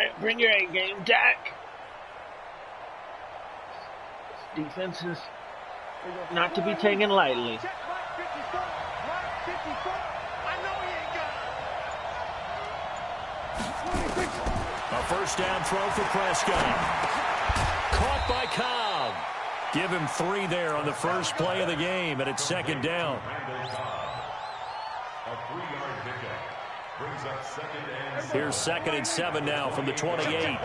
right, bring your A game, Dak. Defense is not to be taken lightly. A first down throw for Prescott. Caught by Cobb. Give him 3 there on the first play of the game, and it's second down. Here's 2nd and 7 now from the 28.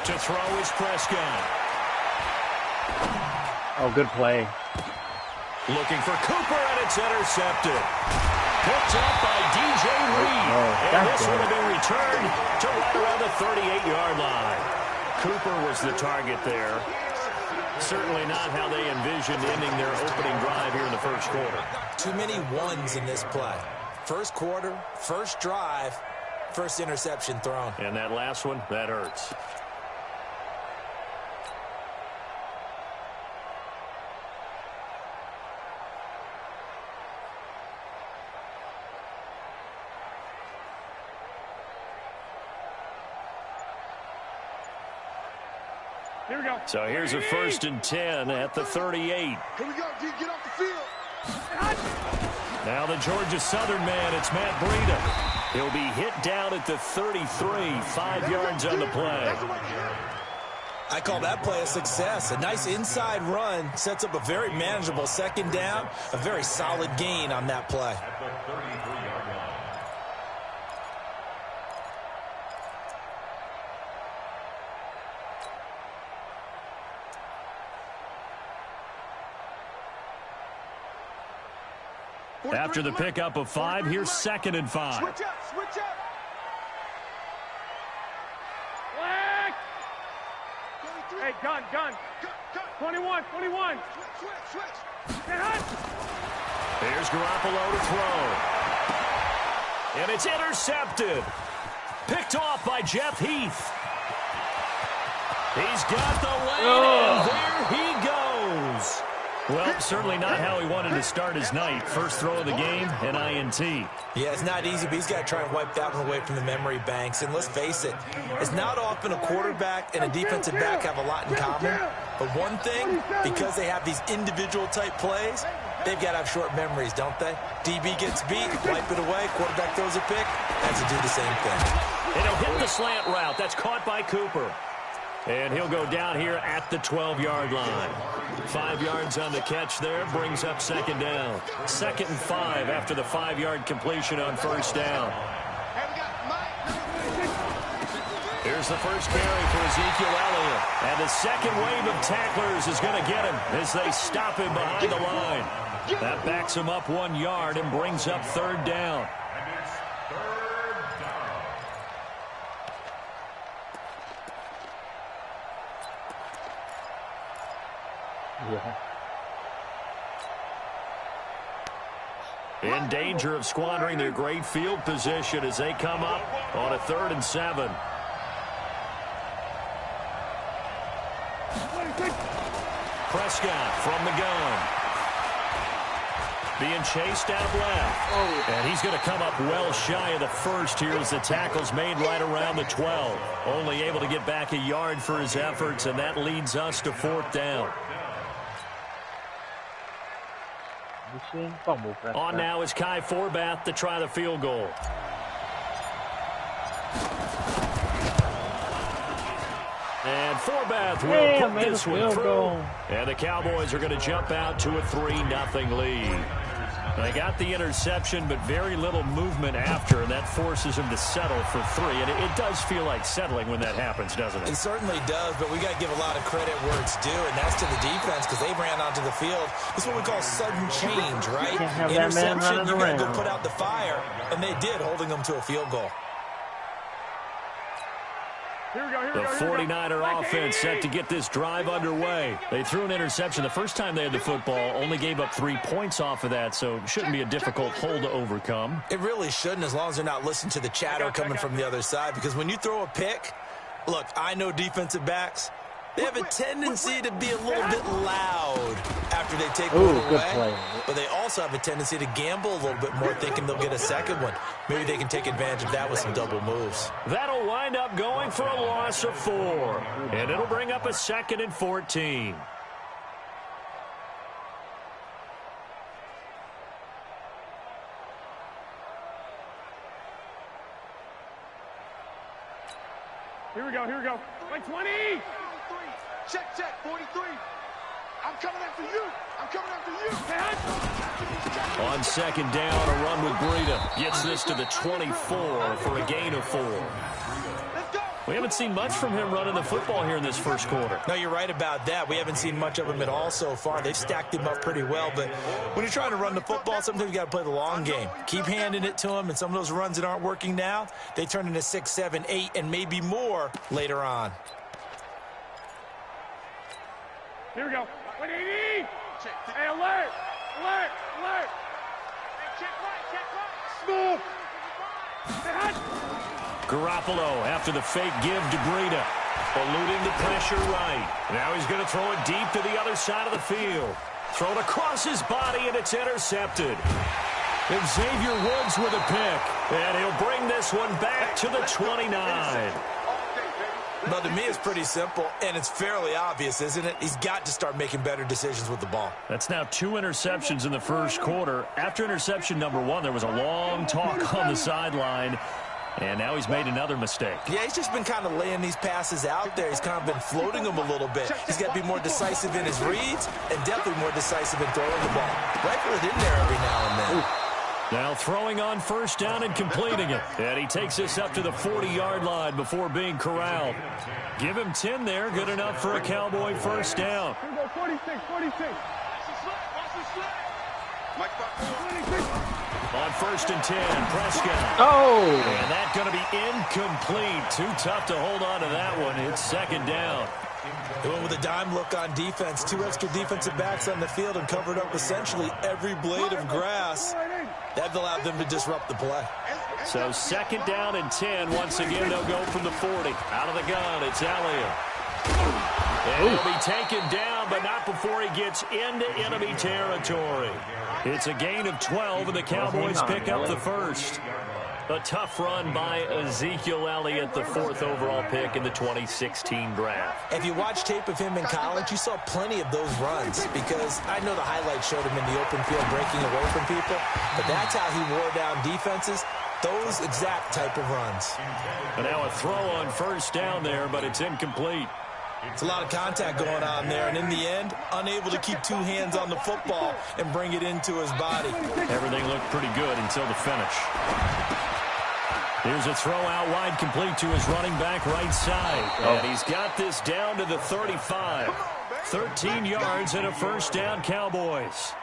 To throw is Prescott. Oh, good play. Looking for Cooper, and it's intercepted. Picked up by DJ Reed. And this would have been returned to right around the 38-yard line. Cooper was the target there. Certainly not how they envisioned ending their opening drive here in the first quarter. Too many ones in this play. First quarter, first drive, first interception thrown. And that last one, that hurts. Here we go. So here's a 1st and 10 at the 38. Here we go, D. Get off the field. Now the Georgia Southern man, it's Matt Breida. He'll be hit down at the 33, 5 yards on the play. I call that play a success. A nice inside run sets up a very manageable second down. A very solid gain on that play. After the pickup of 5, here's 2nd and 5. Switch up, switch up. Hey, gun. 21. Switch. Here's Garoppolo to throw. And it's intercepted. Picked off by Jeff Heath. He's got the lane, and there he goes. Well, certainly not how he wanted to start his night. First throw of the game, an INT. Yeah, it's not easy, but he's got to try and wipe that one away from the memory banks. And let's face it, it's not often a quarterback and a defensive back have a lot in common. But one thing, because they have these individual type plays, they've got to have short memories, don't they? DB gets beat, wipe it away, quarterback throws a pick, has to do the same thing. And he'll hit the slant route. That's caught by Cooper. And he'll go down here at the 12-yard line. 5 yards on the catch there, brings up second down. 2nd and 5 after the 5-yard completion on first down. Here's the first carry for Ezekiel Elliott. And the second wave of tacklers is going to get him as they stop him behind the line. That backs him up 1 yard and brings up third down. In danger of squandering their great field position as they come up on a 3rd and 7. Prescott from the gun. Being chased out left. And he's going to come up well shy of the first here as the tackle's made right around the 12. Only able to get back a yard for his efforts, and that leads us to 4th down. On now is Kai Forbath to try the field goal. And Forbath will put this one through. And the Cowboys are going to jump out to a 3-0 lead. They got the interception, but very little movement after, and that forces them to settle for 3. And it does feel like settling when that happens, doesn't it? It certainly does, but we got to give a lot of credit where it's due, and that's to the defense because they ran onto the field. This is what we call sudden change, right? Interception, you got to go put out the fire, and they did, holding them to a field goal. The 49er offense set to get this drive underway. They threw an interception the first time they had the football, only gave up 3 points off of that, so it shouldn't be a difficult hole to overcome. It really shouldn't, as long as they're not listening to the chatter coming from the other side, because when you throw a pick, look, I know defensive backs, they have a tendency to be a little bit loud after after they take one away, but they also have a tendency to gamble a little bit more, thinking they'll get a second one. Maybe they can take advantage of that with some double moves. That'll wind up going for a loss of 4, and it'll bring up a 2nd and 14. Here we go. Like 20. Check, 43. I'm coming after you. On 2nd down, a run with Breida. Gets this to the 24 for a gain of 4. We haven't seen much from him running the football here in this first quarter. No, you're right about that. We haven't seen much of him at all so far. They've stacked him up pretty well, but when you're trying to run the football, sometimes you got to play the long game. Keep handing it to him, and some of those runs that aren't working now, they turn into 6, 7, 8, and maybe more later on. Here we go. 180. Hey, alert. Hey, check right. Smooth. Hey, hot. Garoppolo after the fake give to Breida. Eluding the pressure right. Now he's going to throw it deep to the other side of the field. Thrown across his body, and it's intercepted. And Xavier Woods with a pick. And he'll bring this one back to the 29. Well, to me, it's pretty simple, and it's fairly obvious, isn't it? He's got to start making better decisions with the ball. That's now 2 interceptions in the first quarter. After interception number 1, there was a long talk on the sideline, and now he's made another mistake. Yeah, he's just been kind of laying these passes out there. He's kind of been floating them a little bit. He's got to be more decisive in his reads and definitely more decisive in throwing the ball. Rifle it in there every now and then. Now throwing on 1st down and completing it. And he takes us up to the 40-yard line before being corralled. Give him 10 there. Good enough for a Cowboy 1st down. 46. On 1st and 10, Prescott. Oh! And that's going to be incomplete. Too tough to hold on to that one. It's 2nd down. They went with a dime look on defense. 2 extra defensive backs on the field and covered up essentially every blade of grass. That allowed them to disrupt the play. So 2nd down and 10. Once again, they'll go from the 40. Out of the gun, it's Elliott. And he'll be taken down, but not before he gets into enemy territory. It's a gain of 12, and the Cowboys pick up the 1st. A tough run by Ezekiel Elliott, the 4th overall pick in the 2016 draft. If you watch tape of him in college, you saw plenty of those runs because I know the highlights showed him in the open field breaking away from people, but that's how he wore down defenses, those exact type of runs. And now a throw on 1st down there, but it's incomplete. It's a lot of contact going on there, and in the end, unable to keep 2 hands on the football and bring it into his body. Everything looked pretty good until the finish. Here's a throw out wide, complete to his running back right side. And he's got this down to the 35. 13 yards and a 1st down, Cowboys.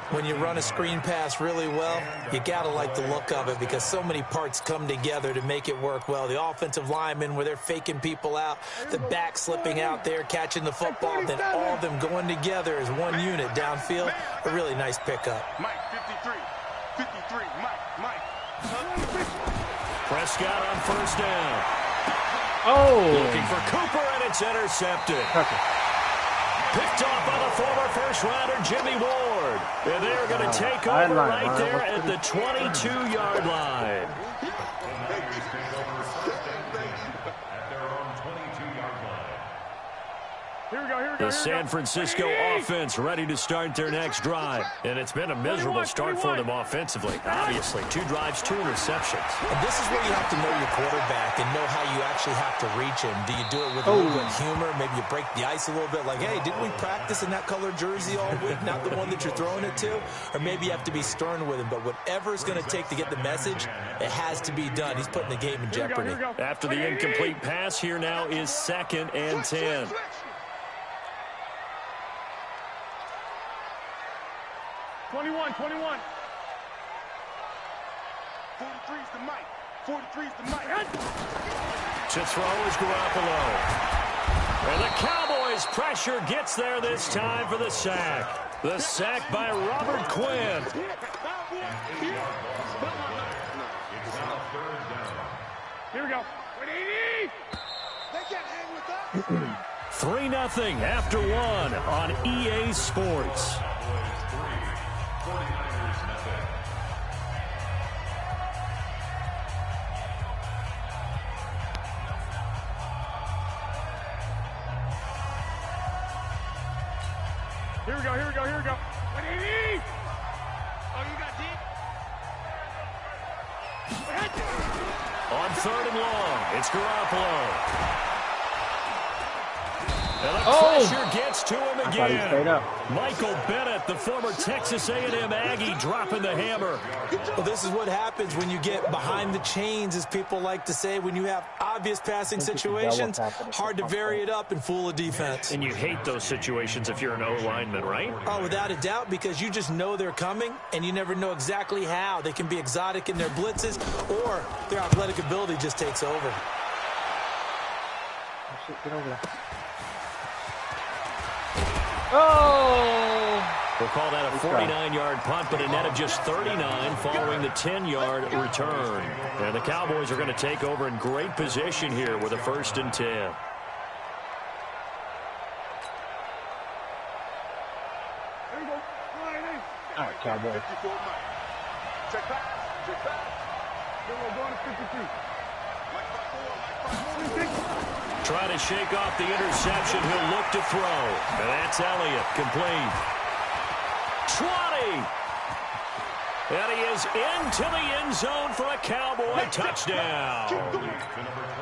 When you run a screen pass really well, you got to like the look of it because so many parts come together to make it work well. The offensive linemen where they're faking people out, the back slipping out there, catching the football, then all of them going together as one unit downfield. A really nice pickup. Mike, 53, Mike. Prescott on 1st down. Oh! Looking for Cooper, and it's intercepted. Picked off by the former first-rounder Jimmy Ward. And they're going to take over right there at the 22-yard line. Here we go. The San Francisco offense ready to start their next drive. And it's been a miserable start for them offensively. Obviously, 2 drives, 2 interceptions. And this is where you have to know your quarterback and know how you actually have to reach him. Do you do it with a little bit of humor? Maybe you break the ice a little bit like, hey, didn't we practice in that color jersey all week, not the one that you're throwing it to? Or maybe you have to be stern with him. But whatever it's going to take to get the message, it has to be done. He's putting the game in jeopardy. After the incomplete pass, here now is 2nd and 10. 21. 43's the Mike. 43's the Mike. To throw is Garoppolo. And the Cowboys' pressure gets there this time for the sack. The sack by Robert Quinn. Here we go. 180. They can't hang with us. 3-0 after one on EA Sports. Here we go, here we go, here we go. Oh, you got deep? On 3rd and long, it's Garoppolo. And the pressure gets to him again. Michael Bennett, the former Texas A&M Aggie, dropping the hammer. Well, this is what happens when you get behind the chains, as people like to say. When you have obvious passing situations, hard to vary it up and fool a defense. And you hate those situations if you're an O-lineman, right? Oh, without a doubt, because you just know they're coming, and you never know exactly how. They can be exotic in their blitzes, or their athletic ability just takes over. Get over there. Oh! We'll call that a 49-yard punt, but a net of just 39 following the 10-yard return. And the Cowboys are going to take over in great position here with a 1st and 10. There you go. All right, Cowboys. Check back. Check back. We're going to 53. Trying to shake off the interception. He'll look to throw. And that's Elliott, complete. 20. And he is into the end zone for a Cowboy touchdown.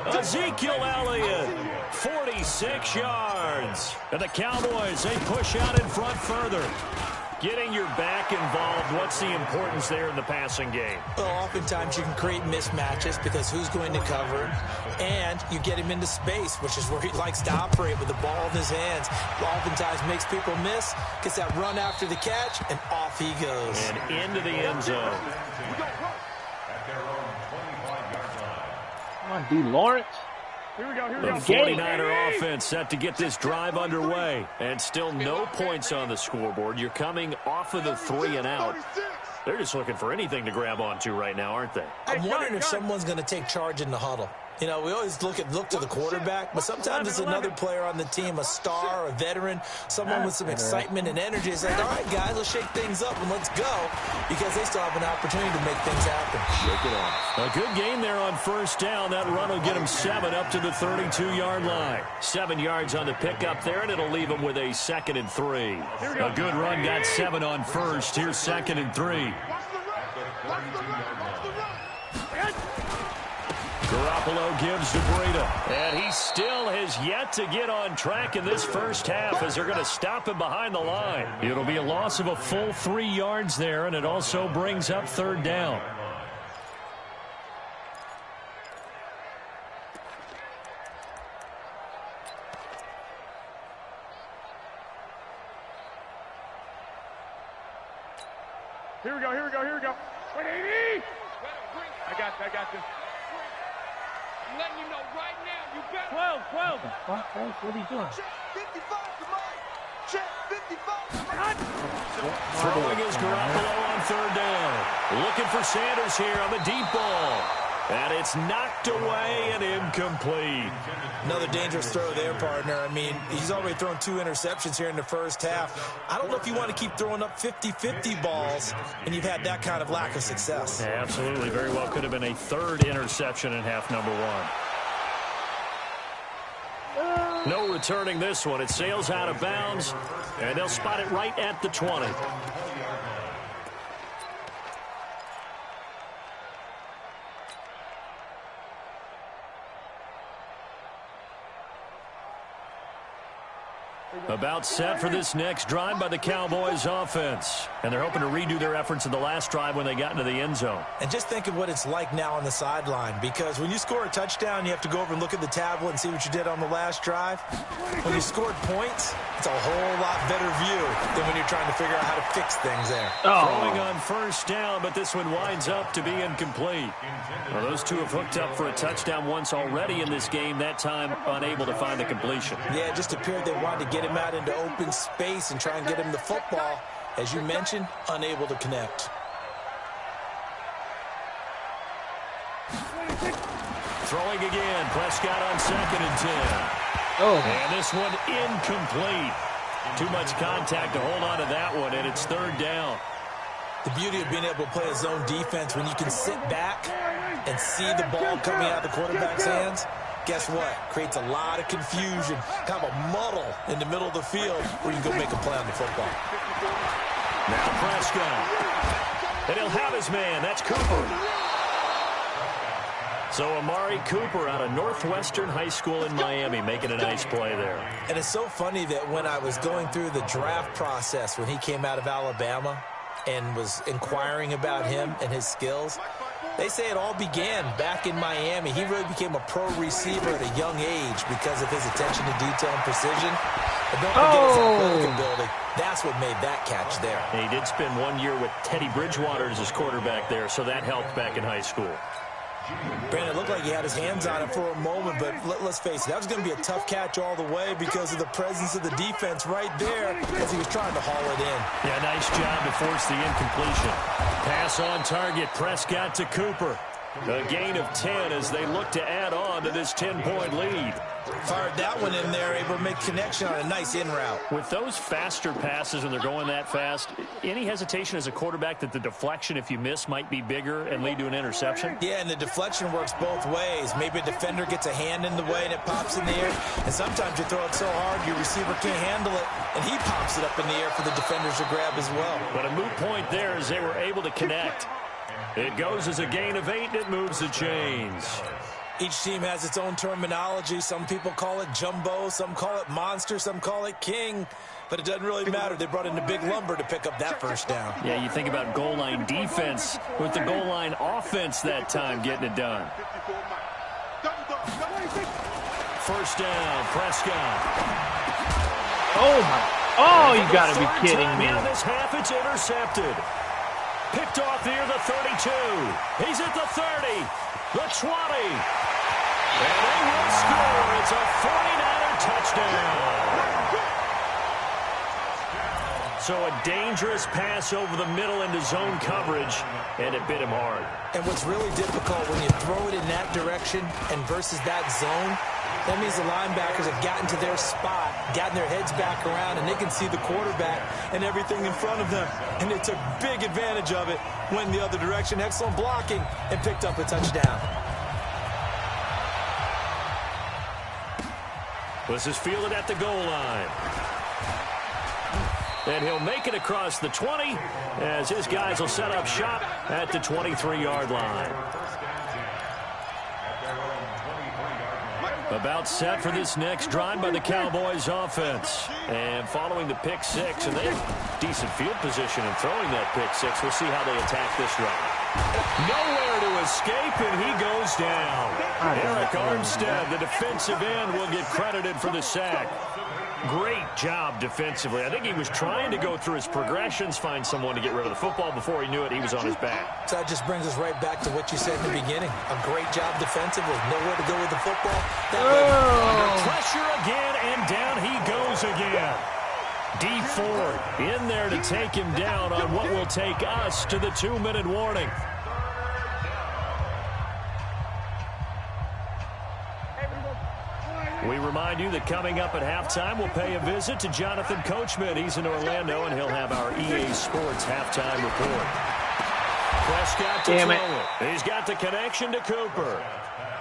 Ezekiel Elliott, 46 yards. And the Cowboys, they push out in front further. Getting your back involved, what's the importance there in the passing game? Well, oftentimes you can create mismatches because who's going to cover, and you get him into space, which is where he likes to operate with the ball in his hands. Oftentimes makes people miss, gets that run after the catch, and off he goes. And into the end zone. Come on, D. Lawrence. Here we go, here we The go. 49er offense set to get this drive underway. And still no points on the scoreboard. You're coming off of the 3 and out. They're just looking for anything to grab onto right now, aren't they? I'm wondering if someone's going to take charge in the huddle. You know, we always look to the quarterback, but sometimes it's another player on the team, a star, a veteran, someone with some excitement and energy. It's like, all right, guys, let's shake things up and let's go, because they still have an opportunity to make things happen. Shake it off. A good gain there on 1st down. That run will get him 7 up to the 32-yard line. 7 yards on the pickup there, and it'll leave him with a 2nd and 3. A good run got 7 on 1st. Here's 2nd and 3. Garoppolo gives to Breida. And he still has yet to get on track in this first half as they're going to stop him behind the line. It'll be a loss of a full 3 yards there, and it also brings up 3rd down. Here we go, here we go, here we go. 180. I got this. I'm letting you know right now, you better. 12. What are you doing? Check 55 to Mike. Check 55 to Mike. Throwing is Garoppolo on 3rd down. Looking for Sanders here on the deep ball. And it's knocked away and incomplete. Another dangerous throw there, partner. I mean, he's already thrown 2 interceptions here in the first half. I don't know if you want to keep throwing up 50-50 balls, and you've had that kind of lack of success. Yeah, absolutely. Very well could have been a 3rd interception in half number 1. No returning this one. It sails out of bounds, and they'll spot it right at the 20. About set for this next drive by the Cowboys offense. And they're hoping to redo their efforts in the last drive when they got into the end zone. And just think of what it's like now on the sideline, because when you score a touchdown, you have to go over and look at the tablet and see what you did on the last drive. When you scored points, it's a whole lot better view than when you're trying to figure out how to fix things there. Throwing on 1st down, but this one winds up to be incomplete. Well, those two have hooked up for a touchdown once already in this game, that time unable to find the completion. Yeah, it just appeared they wanted to get him out into open space and try and get him the football. As you mentioned, unable to connect. Throwing again. Prescott on 2nd and 10. Oh. And this one incomplete. Too much contact to hold on to that one, and it's third down. The beauty of being able to play a zone defense when you can sit back and see the ball coming out of the quarterback's hands, guess what? Creates a lot of confusion, kind of a muddle in the middle of the field where you can go make a play on the football. Now Prescott. And he'll have his man. That's Cooper. So Amari Cooper out of Northwestern High School in Miami making a nice play there. And it's so funny that when I was going through the draft process when he came out of Alabama and was inquiring about him and his skills, they say it all began back in Miami. He really became a pro receiver at a young age because of his attention to detail and precision. But don't forget his athletic ability. That's what made that catch there. And he did spend 1 year with Teddy Bridgewater as his quarterback there, so that helped back in high school. Brandon, it looked like he had his hands on it for a moment, but let's face it, that was going to be a tough catch all the way because of the presence of the defense right there as he was trying to haul it in. Yeah, nice job to force the incompletion. Pass on target, Prescott to Cooper. A gain of 10 as they look to add on to this 10-point lead. Fired that one in there, able to make connection on a nice in route. With those faster passes and they're going that fast, any hesitation as a quarterback that the deflection, if you miss, might be bigger and lead to an interception? Yeah, and the deflection works both ways. Maybe a defender gets a hand in the way and it pops in the air. And sometimes you throw it so hard your receiver can't handle it, and he pops it up in the air for the defenders to grab as well. But a moot point there as they were able to connect. It goes as a gain of 8, and it moves the chains. Each team has its own terminology. Some people call it jumbo, some call it monster, some call it king. But it doesn't really matter. They brought in the big lumber to pick up that first down. Yeah, you think about goal line defense with the goal line offense that time getting it done. First down, Prescott. Oh, my. Oh, you got to be kidding me. Now this half, it's intercepted. Picked off near the 32. He's at the 30, the 20. And they will score. It's a 49er touchdown. So a dangerous pass over the middle into zone coverage, and it bit him hard. And what's really difficult when you throw it in that direction and versus that zone, that means the linebackers have gotten to their spot, gotten their heads back around, and they can see the quarterback and everything in front of them. And they took big advantage of it, went the other direction, excellent blocking, and picked up a touchdown. This is fielded at the goal line. And he'll make it across the 20 as his guys will set up shop at the 23-yard line. About set for this next drive by the Cowboys offense. And following the pick six, and they have decent field position in throwing that pick six. We'll see how they attack this drive. Nowhere to escape, and he goes down. Eric Armstead, the defensive end, will get credited for the sack. Great job defensively. I think he was trying to go through his progressions, find someone to get rid of the football. Before he knew it, he was on his back. So that just brings us right back to what you said in the beginning. A great job defensively. Nowhere to go with the football. Under pressure again, and down he goes again. D Ford in there to take him down on what will take us to the 2-minute warning. We remind you that coming up at halftime, we'll pay a visit to Jonathan Coachman. He's in Orlando, and he'll have our EA Sports halftime report. Prescott to throw it. He's got the connection to Cooper.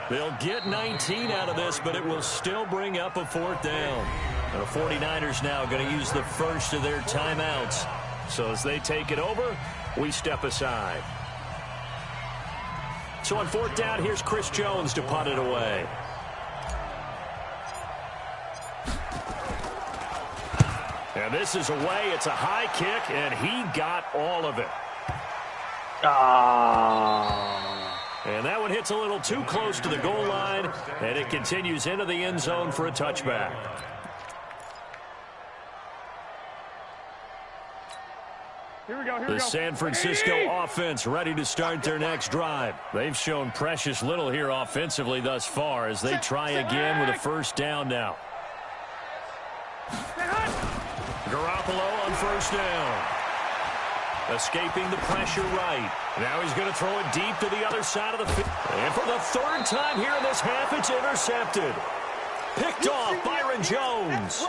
They'll get 19 out of this, but it will still bring up a 4th down. And the 49ers now going to use the first of their timeouts. So as they take it over, we step aside. So on 4th down, here's Chris Jones to punt it away. And this is away. It's a high kick, and he got all of it. And that one hits a little too close to the goal line, and it continues into the end zone for a touchback. Here we go, The San Francisco offense ready to start their next drive. They've shown precious little here offensively thus far as they try again with a first down now. Garoppolo on first down. Escaping the pressure right. Now he's going to throw it deep to the other side of the field. And for the 3rd time here in this half, it's intercepted. Picked off Byron Jones.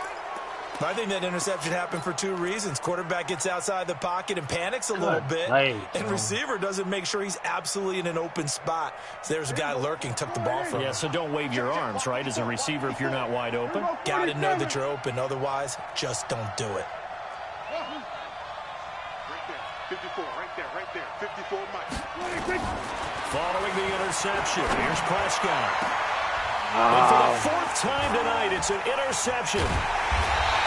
I think that interception happened for two reasons. Quarterback gets outside the pocket and panics a little bit. And receiver doesn't make sure he's absolutely in an open spot. So there's a guy lurking, took the ball from him. Yeah, so don't wave your arms, right, as a receiver if you're not wide open. Got to know that you're open. Otherwise, just don't do it. Right there, 54, right there, 54 Mike. Following the interception, here's Prescott. And for the fourth time tonight, it's an interception.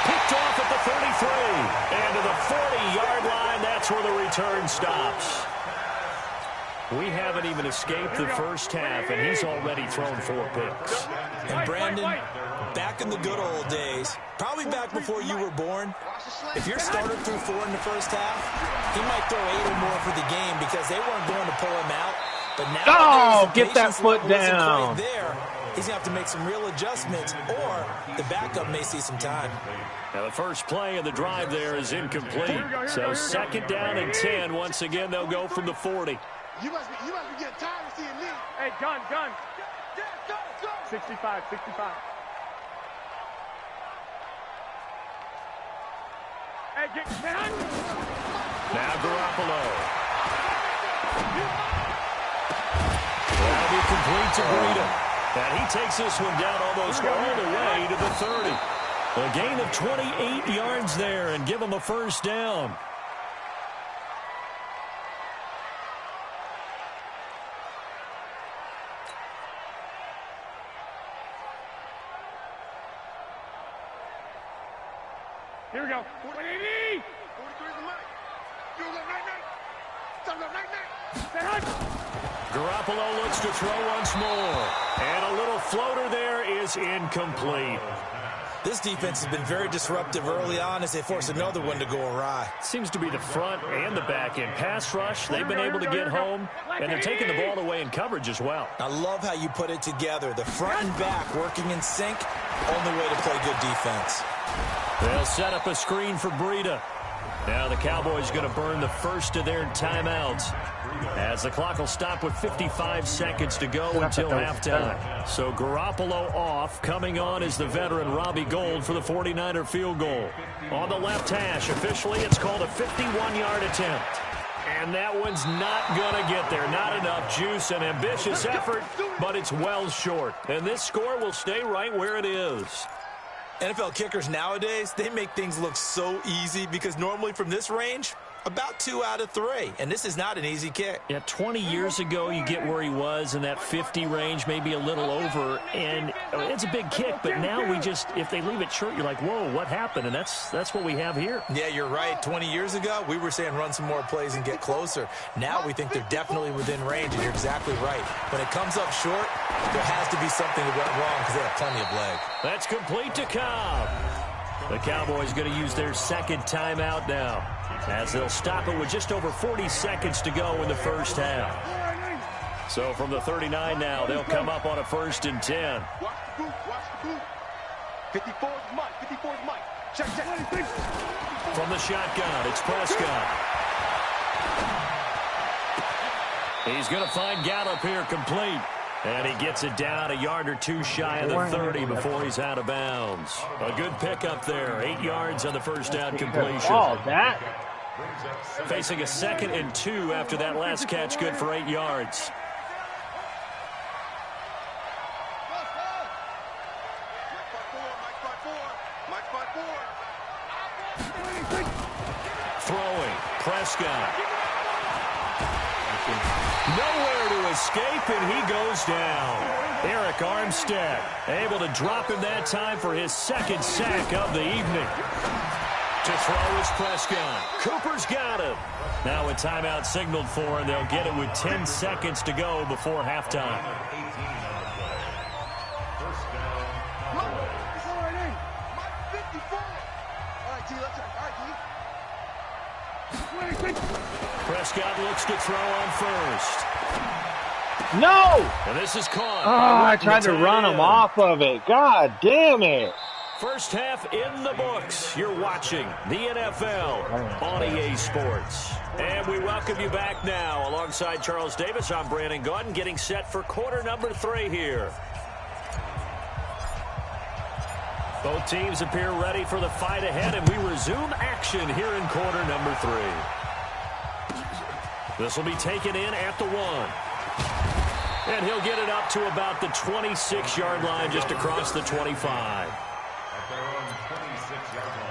Picked off at the 33. And to the 40-yard line, that's where the return stops. We haven't even escaped the first half, and he's already thrown 4 picks. And Brandon, back in the good old days, probably back before you were born, if your starter threw 4 in the first half, he might throw 8 or more for the game because they weren't going to pull him out. But now, get that foot down. He's going to have to make some real adjustments, or the backup may see some time. Now, the first play of the drive there is incomplete. So second down and 10. Once again, they'll go from the 40. You must be getting tired of seeing me. Hey, gun. 65. Hey, get behind. Now Garoppolo. That'll be complete to Breida. And he takes this one down almost all the way to the 30. A gain of 28 yards there and give him a first down. Here we go. 180. 43 the line. Do it night. Stop it night. Garoppolo looks to throw once more. And a little floater there is incomplete. This defense has been very disruptive early on as they force another one to go awry. Seems to be the front and the back end. Pass rush, they've been able to get home, and they're taking the ball away in coverage as well. I love how you put it together. The front and back working in sync, only way to play good defense. They'll set up a screen for Breida. Now the Cowboys going to burn the first of their timeouts as the clock will stop with 55 seconds to go until halftime. So Garoppolo off. Coming on is the veteran Robbie Gould for the 49er field goal. On the left hash, officially it's called a 51-yard attempt. And that one's not going to get there. Not enough juice, an ambitious effort, but it's well short. And this score will stay right where it is. NFL kickers nowadays, they make things look so easy because normally from this range, about 2 out of 3. And this is not an easy kick. Yeah, 20 years ago, you get where he was in that 50 range, maybe a little over. And it's a big kick, but now we just, if they leave it short, you're like, whoa, what happened? And that's what we have here. Yeah, you're right. 20 years ago, we were saying run some more plays and get closer. Now we think they're definitely within range, and you're exactly right. When it comes up short, there has to be something that went wrong because they have plenty of leg. That's complete to Cobb. The Cowboys going to use their second timeout now, as they'll stop it with just over 40 seconds to go in the first half. So from the 39 now, they'll come up on a 1st and 10. Watch the boot. 54 is Mike. Check. From the shotgun, it's Prescott. He's going to find Gallup here complete. And he gets it down a yard or 2 shy of the 30 before he's out of bounds. A good pickup there. 8 yards on the first down completion. Facing a 2nd and 2 after that last catch, good for 8 yards. Throwing, Prescott. Nowhere to escape, and he goes down. Eric Armstead able to drop him that time for his 2nd sack of the evening. To throw is Prescott. Cooper's got him. Now a timeout signaled for, and they'll get it with 10 seconds to go before halftime. Prescott looks to throw on first. No! And this is caught. Oh, I tried to run him off of it. God damn it. First half in the books. You're watching the NFL on EA Sports. And we welcome you back now. Alongside Charles Davis, I'm Brandon Gaudin, getting set for quarter number 3 here. Both teams appear ready for the fight ahead, and we resume action here in quarter number 3. This will be taken in at the 1. And he'll get it up to about the 26-yard line, just across the 25. At their own 26-yard line.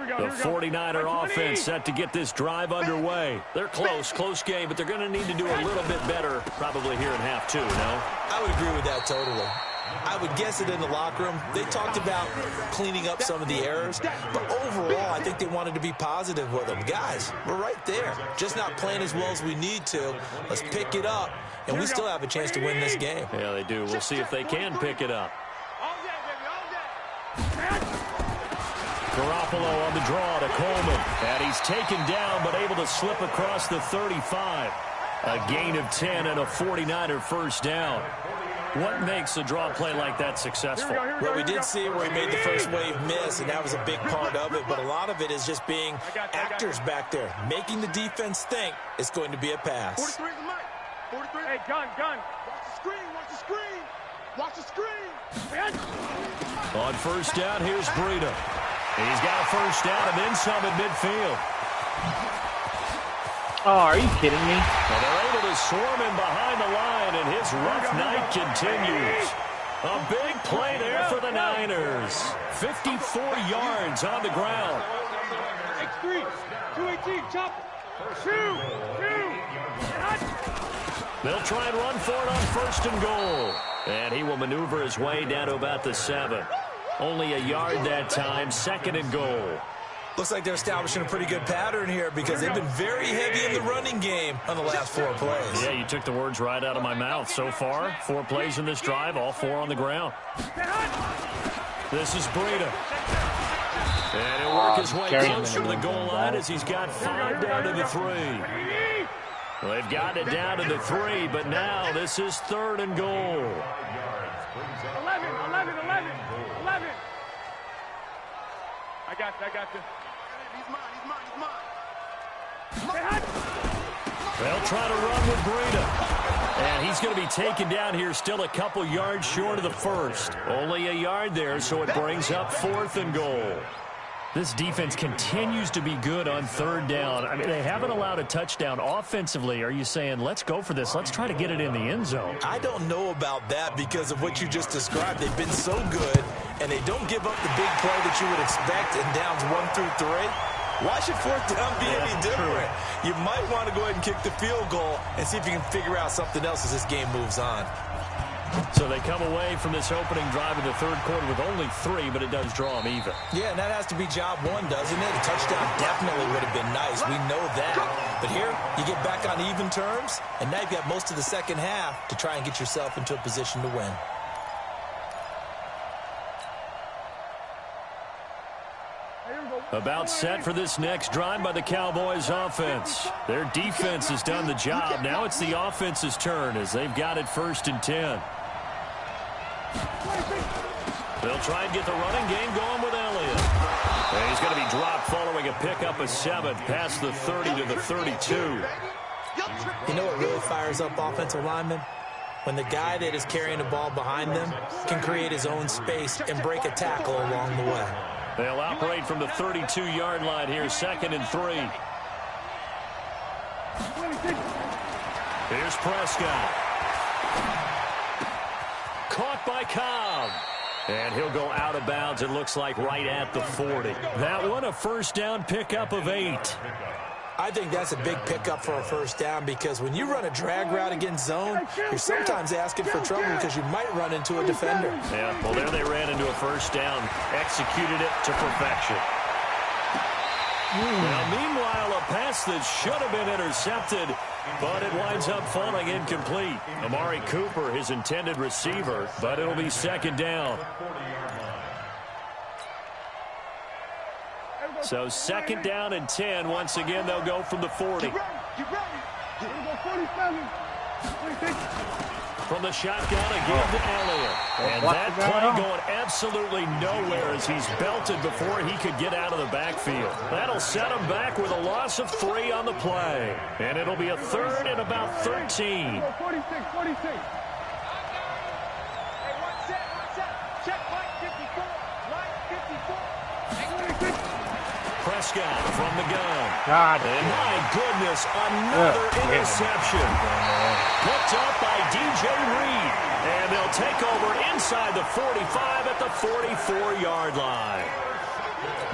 The 49er offense set to get this drive underway. They're close game, but they're going to need to do a little bit better probably here in half 2, no? I would agree with that totally. I would guess it in the locker room. They talked about cleaning up some of the errors, but overall, I think they wanted to be positive with them. Guys, we're right there. Just not playing as well as we need to. Let's pick it up, and we still have a chance to win this game. Yeah, they do. We'll see if they can pick it up. Garoppolo on the draw to Coleman. And he's taken down, but able to slip across the 35. A gain of 10 and a 49er first down. What makes a draw play like that successful? Well, we did see where he made the first wave miss, and that was a big part of it. But a lot of it is just being actors back there, making the defense think it's going to be a pass. 43 is the mic. 43. Hey, gun. Watch the screen. Watch the screen. On first down, here's Breida. He's got a first down and then some at midfield. Oh, are you kidding me? Well, they're able to swarm him behind the line, and his rough night continues. A big play there for the Niners. 54 yards on the ground. X3, 218, chop. 2. They'll try and run for it on first and goal. And he will maneuver his way down to about the 7. Only a yard that time, second and goal. Looks like they're establishing a pretty good pattern here because they've been very heavy in the running game on the last 4 plays. Yeah, you took the words right out of my mouth. So far, 4 plays in this drive, all 4 on the ground. This is Breida. And he'll work his way closer to the goal line as he's got 5 down to the 3. Well, they've got it down to the 3, but now this is third and goal. 11. I got you. He's mine. They'll try to run with Breida. And he's going to be taken down here, still a couple yards short of the first. Only a yard there, so it brings up fourth and goal. This defense continues to be good on third down. I mean, they haven't allowed a touchdown offensively. Are you saying, let's go for this? Let's try to get it in the end zone. I don't know about that because of what you just described. They've been so good, and they don't give up the big play that you would expect in downs 1 through 3. Why should fourth down be any different? You might want to go ahead and kick the field goal and see if you can figure out something else as this game moves on. So they come away from this opening drive in the third quarter with only 3, but it does draw them even. Yeah, and that has to be job 1, doesn't it? A touchdown definitely would have been nice. We know that. But here, you get back on even terms, and now you've got most of the second half to try and get yourself into a position to win. About set for this next drive by the Cowboys offense. Their defense has done the job. Now it's the offense's turn as they've got it first and 10. They'll try and get the running game going with Elliott. And he's going to be dropped following a pickup of 7 past the 30 to the 32. You know what really fires up offensive linemen? When the guy that is carrying the ball behind them can create his own space and break a tackle along the way. They'll operate from the 32-yard line here, second and 3. Here's Prescott. Caught by Cobb. And he'll go out of bounds, it looks like, right at the 40. That one a first down pickup of 8. I think that's a big pickup for a first down because when you run a drag route against zone, you're sometimes asking for trouble because you might run into a defender. Yeah, well, there they ran into a first down, executed it to perfection. Now, meanwhile, a pass that should have been intercepted, but it winds up falling incomplete. Amari Cooper, his intended receiver, but it'll be second down. So second down and 10. Once again, they'll go from the 40. From the shotgun, again to Elliott. And that play going absolutely nowhere as he's belted before he could get out of the backfield. That'll set him back with a loss of 3 on the play. And it'll be a 3rd and about 13. 46. Prescott from the gun. God. And my goodness, another interception. Picked up by DJ Reed. And they'll take over inside the 45 at the 44-yard line.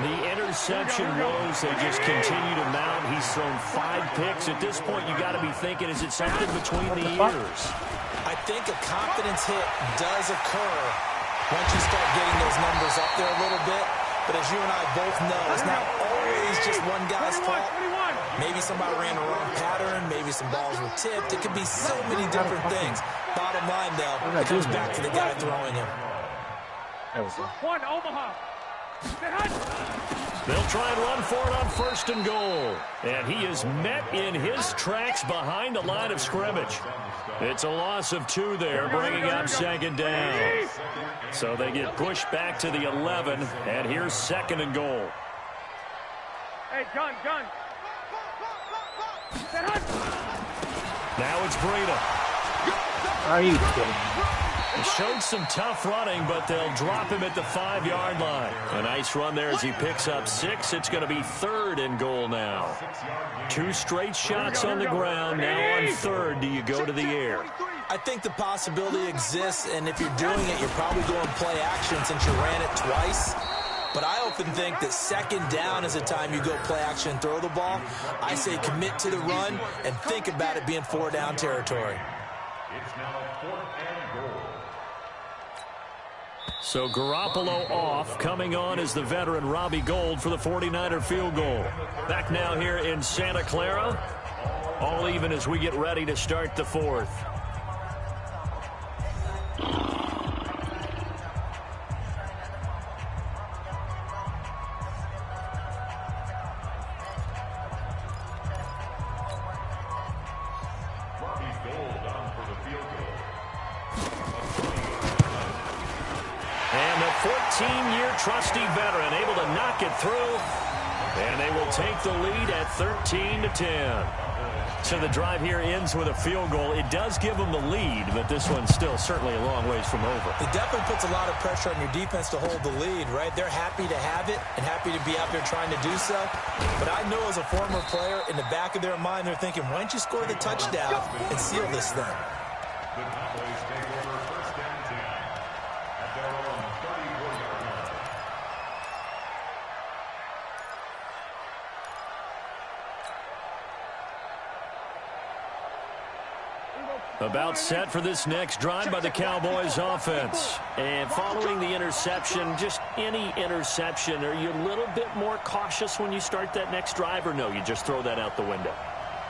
The interception woes, they just continue to mount. He's thrown 5 picks. At this point, you got to be thinking, is it something between the ears? I think a confidence hit does occur once you start getting those numbers up there a little bit. But as you and I both know, it's not always just one guy's fault. Maybe somebody ran the wrong pattern. Maybe some balls were tipped. It could be so many different things. Bottom line, though, it comes back to the guy throwing him. One, Omaha. They'll try and run for it on 1st and goal. And he is met in his tracks behind the line of scrimmage. It's a loss of 2 there, bringing up 2nd down. So they get pushed back to the 11, and here's 2nd and goal. Hey, gun. Now it's Breida. Are you kidding me? He showed some tough running, but they'll drop him at the 5-yard line. A nice run there as he picks up 6. It's going to be 3rd and goal now. 2 straight shots on the ground. Now on 3rd, do you go to the air? I think the possibility exists, and if you're doing it, you're probably going play action since you ran it twice. But I often think that 2nd down is the time you go play action and throw the ball. I say commit to the run and think about it being 4-down territory. It's now 4th and goal. So Garoppolo off. Coming on is the veteran Robbie Gould for the 49er field goal. Back now here in Santa Clara. All even as we get ready to start the 4th. Trusty veteran able to knock it through, and they will take the lead at 13-10. So the drive here ends with a field goal. It does give them the lead, but this one's still certainly a long ways from over. It definitely puts a lot of pressure on your defense to hold the lead, right? They're happy to have it and happy to be out there trying to do so. But I know as a former player, in the back of their mind, they're thinking, why don't you score the touchdown and seal this thing? The Cowboys take over 1st and 10 at their own 34-yard line. About set for this next drive by the Cowboys offense. And following the interception, just any interception, are you a little bit more cautious when you start that next drive, or no, you just throw that out the window?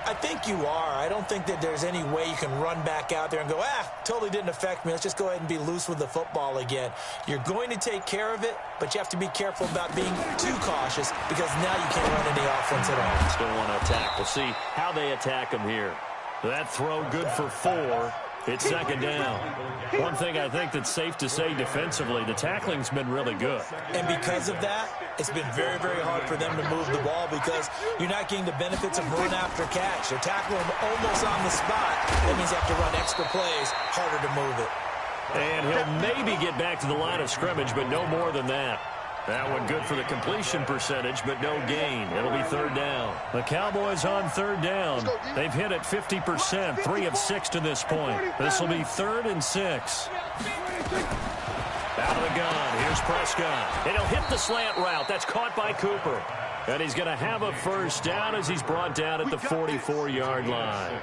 I think you are. I don't think that there's any way you can run back out there and go, totally didn't affect me. Let's just go ahead and be loose with the football again. You're going to take care of it, but you have to be careful about being too cautious because now you can't run any offense at all. Still want to attack. We'll see how they attack them here. That throw good for 4. It's 2nd down. One thing I think that's safe to say defensively, the tackling's been really good. And because of that, it's been very, very hard for them to move the ball because you're not getting the benefits of run after catch. They're tackling them almost on the spot. That means you have to run extra plays, harder to move it. And he'll maybe get back to the line of scrimmage, but no more than that. That one good for the completion percentage, but no gain. It'll be 3rd down. The Cowboys on 3rd down. They've hit it 50%, 3 of 6 to this point. This will be 3rd and 6. Out of the gun. Here's Prescott. And he'll hit the slant route. That's caught by Cooper. And he's going to have a 1st down as he's brought down at the 44-yard line.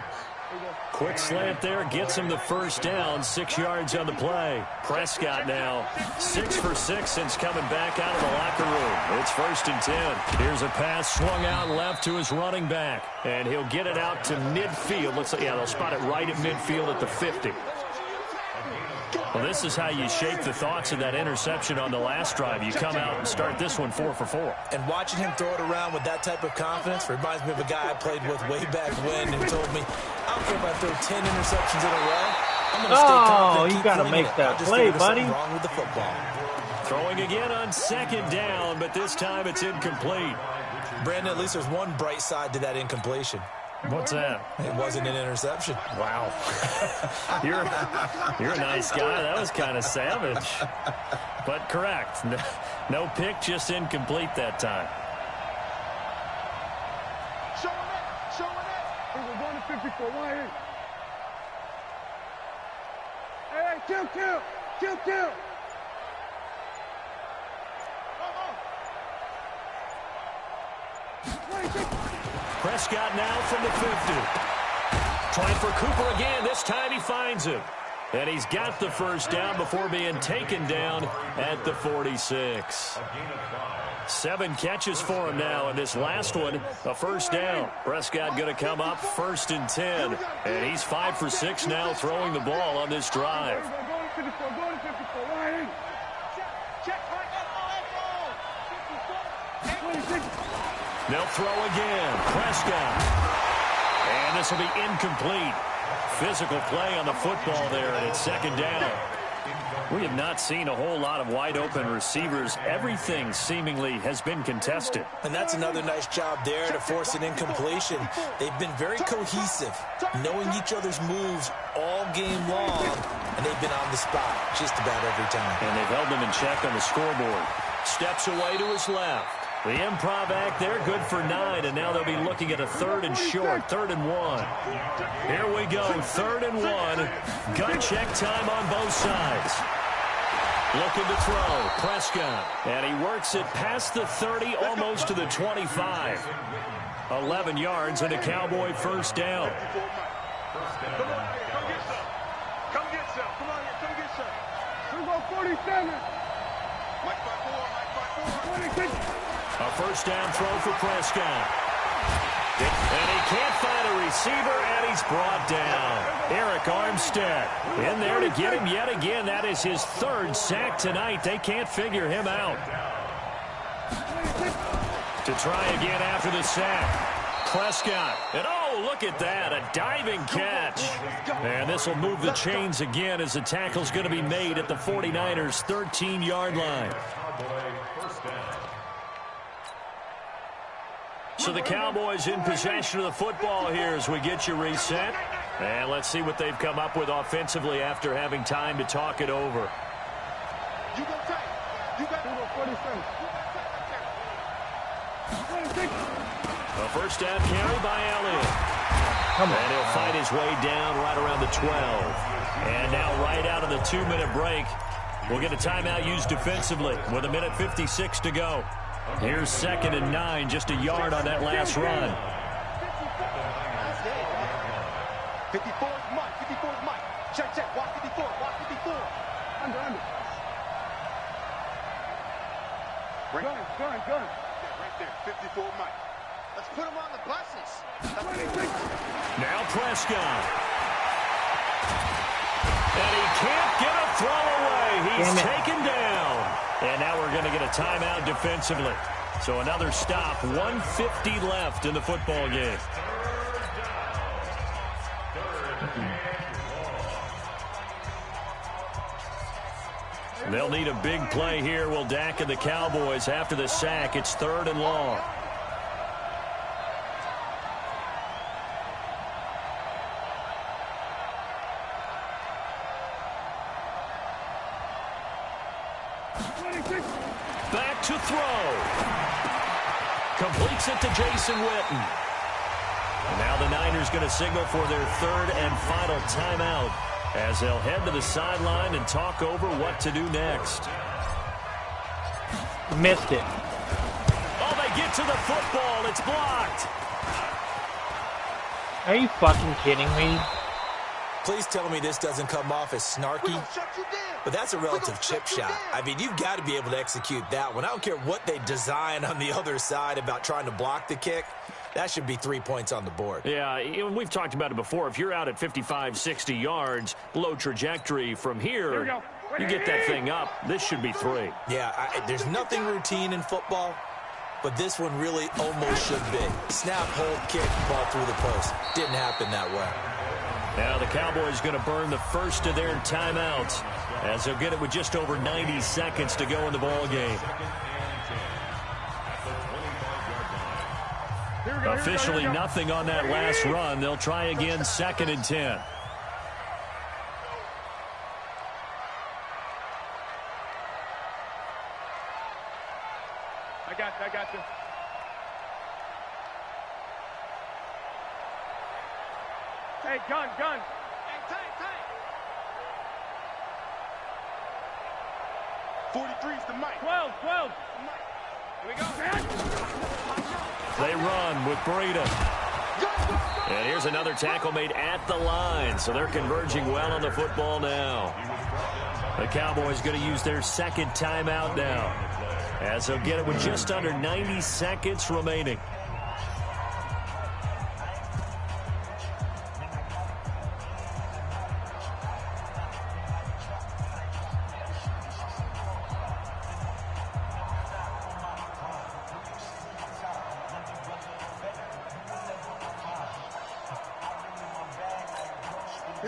Quick slant there, gets him the 1st down, 6 yards on the play. Prescott now 6 for 6 since coming back out of the locker room. It's 1st and 10. Here's a pass swung out left to his running back, and he'll get it out to midfield. They'll spot it right at midfield at the 50. Well, this is how you shake the thoughts of that interception on the last drive. You come out and start this one 4 for 4. And watching him throw it around with that type of confidence reminds me of a guy I played with way back when who told me, I don't care if I throw 10 interceptions in a row. I'm going to stay confident. You got to make that play, buddy. Wrong with the football. Throwing again on second down, but this time it's incomplete. Brandon, at least there's one bright side to that incompletion. What's that? It wasn't an interception. Wow. You're a nice guy. That was kind of savage. But correct. No pick, just incomplete that time. Showing it. Hey, we're going to 54. Why here? Hey, kill. Prescott now from the 50. Trying for Cooper again. This time he finds him. And he's got the first down before being taken down at the 46. 7 catches for him now, and this last one, a first down. Prescott going to come up 1st and 10. And he's 5 for 6 now throwing the ball on this drive. They'll throw again. Prescott. And this will be incomplete. Physical play on the football there, and it's 2nd down. We have not seen a whole lot of wide-open receivers. Everything seemingly has been contested. And that's another nice job there to force an incompletion. They've been very cohesive, knowing each other's moves all game long, and they've been on the spot just about every time. And they've held them in check on the scoreboard. Steps away to his left. The improv act there, good for 9, and now they'll be looking at a 3rd and short, 3rd and 1. Here we go, 3rd and 1. Gun check time on both sides. Looking to throw, Prescott, and he works it past the 30, almost to the 25. 11 yards and a Cowboy first down. Come get some. We go 47. Mike by 4. 26. A first down throw for Prescott. And he can't find a receiver, and he's brought down. Eric Armstead in there to get him yet again. That is his 3rd sack tonight. They can't figure him out. To try again after the sack. Prescott. And oh, look at that. A diving catch. And this will move the chains again as the tackle's going to be made at the 49ers' 13-yard line. So the Cowboys in possession of the football here as we get you reset. And let's see what they've come up with offensively after having time to talk it over. You go tight. You got 47. A first down carry by Elliott. And he'll fight his way down right around the 12. And now right out of the 2-minute break, we'll get a timeout used defensively with 1:56 to go. Here's 2nd and 9, just a yard on that last run. 54 is Mike. 54 is Mike. Check. Walk 54. Under. Gun. Right there. 54 Mike. Let's put him on the buses. Now Prescott. And he can't get a throw away. He's taken down. And now we're going to get a timeout defensively. So another stop, 1:50 left in the football game. They'll need a big play here. Will Dak and the Cowboys after the sack. It's 3rd and long. Back to throw. Completes it to Jason Witten. And now the Niners going to signal for their 3rd and final timeout as they'll head to the sideline and talk over what to do next. Missed it. Oh, they get to the football. It's blocked. Are you fucking kidding me? Please tell me this doesn't come off as snarky. But that's a relative chip shot. I mean, you've got to be able to execute that one. I don't care what they design on the other side about trying to block the kick. That should be 3 points on the board. Yeah, we've talked about it before. If you're out at 55, 60 yards, low trajectory from here, you get that thing up. This should be 3. Yeah, there's nothing routine in football, but this one really almost should be. Snap, hold, kick, ball through the post. Didn't happen that way. Now the Cowboys going to burn the first of their timeouts as they'll get it with just over 90 seconds to go in the ball game. Officially nothing on that last run. They'll try again 2nd and 10. I got you. Hey, gun. Hey, tank. 43's the mic. 12. Here we go. They run with Breida. And here's another tackle made at the line. So they're converging well on the football now. The Cowboys going to use their 2nd timeout now, as they'll get it with just under 90 seconds remaining.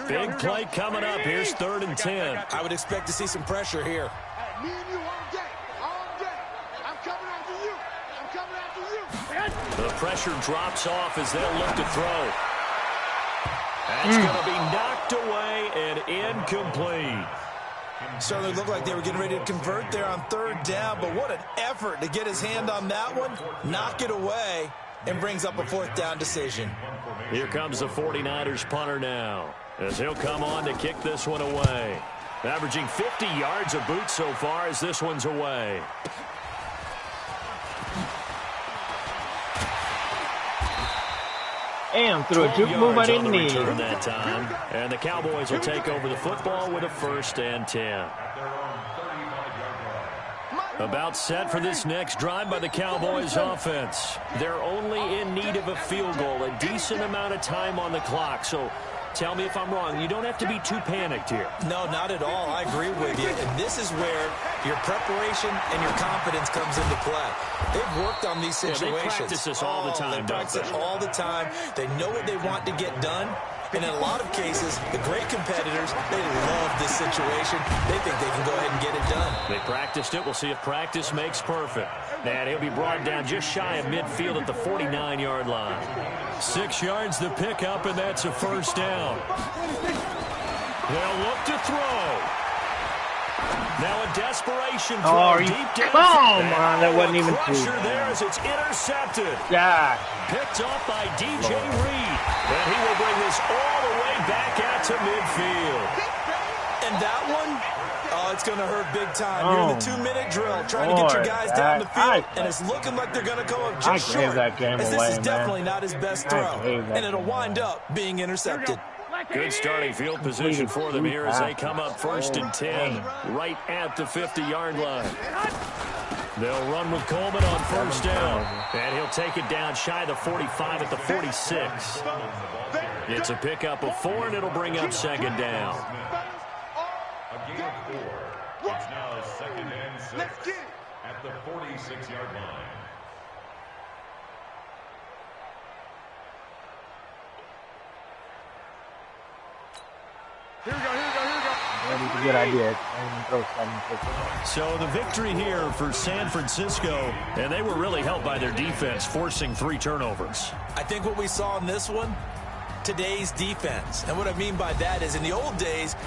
Big play coming up. Here's 3rd and 10. I would expect to see some pressure here. Me and you all day. I'm coming after you. The pressure drops off as they'll look to throw. That's going to be knocked away and incomplete. Certainly looked like they were getting ready to convert there on 3rd down, but what an effort to get his hand on that one, knock it away, and brings up a 4th down decision. Here comes the 49ers punter now, as he'll come on to kick this one away. Averaging 50 yards a boot so far as this one's away. And through a juke move I didn't need. That time. And the Cowboys will take over the football with a 1st and 10. About set for this next drive by the Cowboys offense. They're only in need of a field goal, a decent amount of time on the clock. So tell me if I'm wrong. You don't have to be too panicked here. No, not at all. I agree with you. And this is where your preparation and your confidence comes into play. They've worked on these situations. They practice this all the time, They practice it all the time. They know what they want to get done. And in a lot of cases, the great competitors, they love this situation. They think they can go ahead and get it done. They practiced it. We'll see if practice makes perfect. And he'll be brought down just shy of midfield at the 49-yard line. 6 yards the pickup, and that's a 1st down. They'll look to throw. Now a desperation throw deep down. Come on, that wasn't even pressure there as it's intercepted. Yeah. Picked up by DJ Reed. And he will bring this all the way back out to midfield. And that one, it's going to hurt big time. You're in the 2-minute drill trying to get your guys down the field, and it's looking like they're going to go up just short. That game as this away, is definitely not his best throw, and it'll wind up being intercepted. Good starting field position for them here as they come up 1st and 10, right at the 50-yard line. They'll run with Coleman on 1st down, and he'll take it down shy of the 45 at the 46. It's a pickup of 4, and it'll bring up 2nd down. A gain of 4. It's now 2nd and 6 at the 46-yard line. Here we go. That's a good idea. So the victory here for San Francisco, and they were really helped by their defense, forcing 3 turnovers. I think what we saw in this one, today's defense. And what I mean by that is in the old days,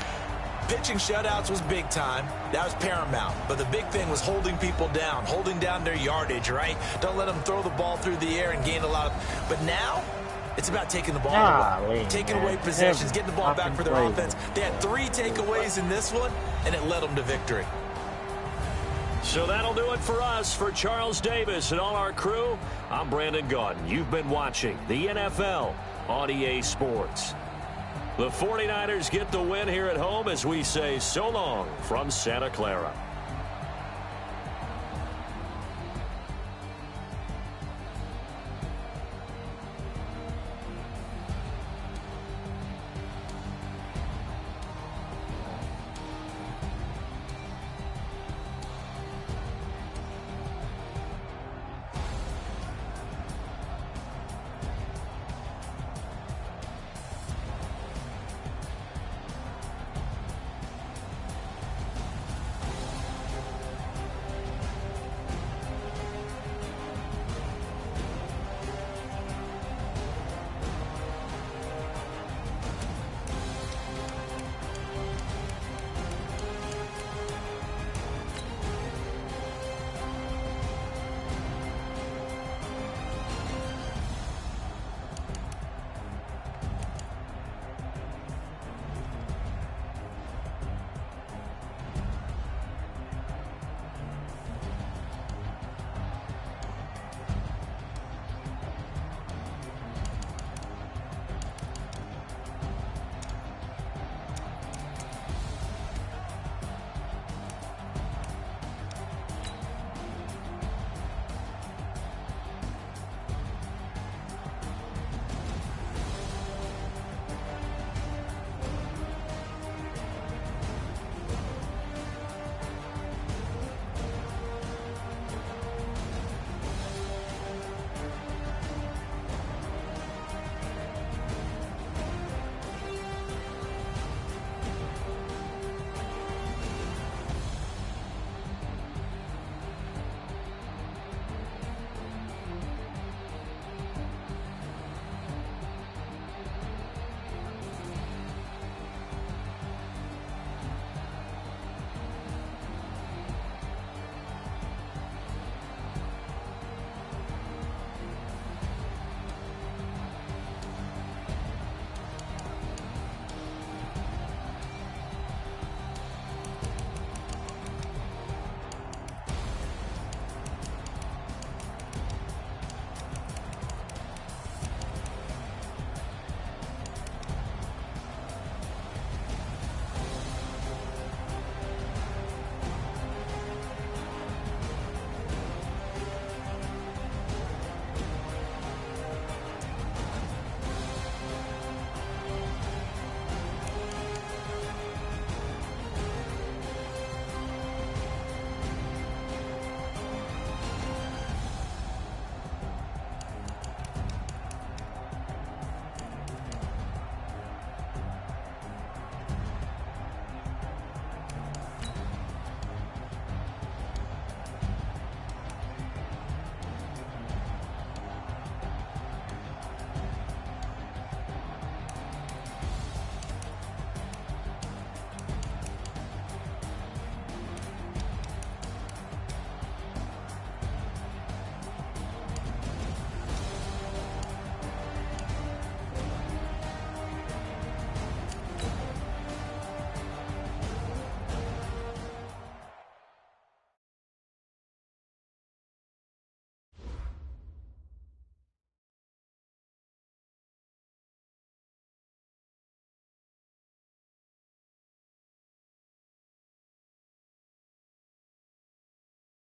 pitching shutouts was big time. That was paramount. But the big thing was holding people down, holding down their yardage, right? Don't let them throw the ball through the air and gain a lot of... But now, it's about taking the ball away. Taking away possessions, getting the ball back for their offense. They had 3 takeaways in this one, and it led them to victory. So that'll do it for us. For Charles Davis and all our crew, I'm Brandon Gaudin. You've been watching the NFL on EA Sports. The 49ers get the win here at home as we say so long from Santa Clara.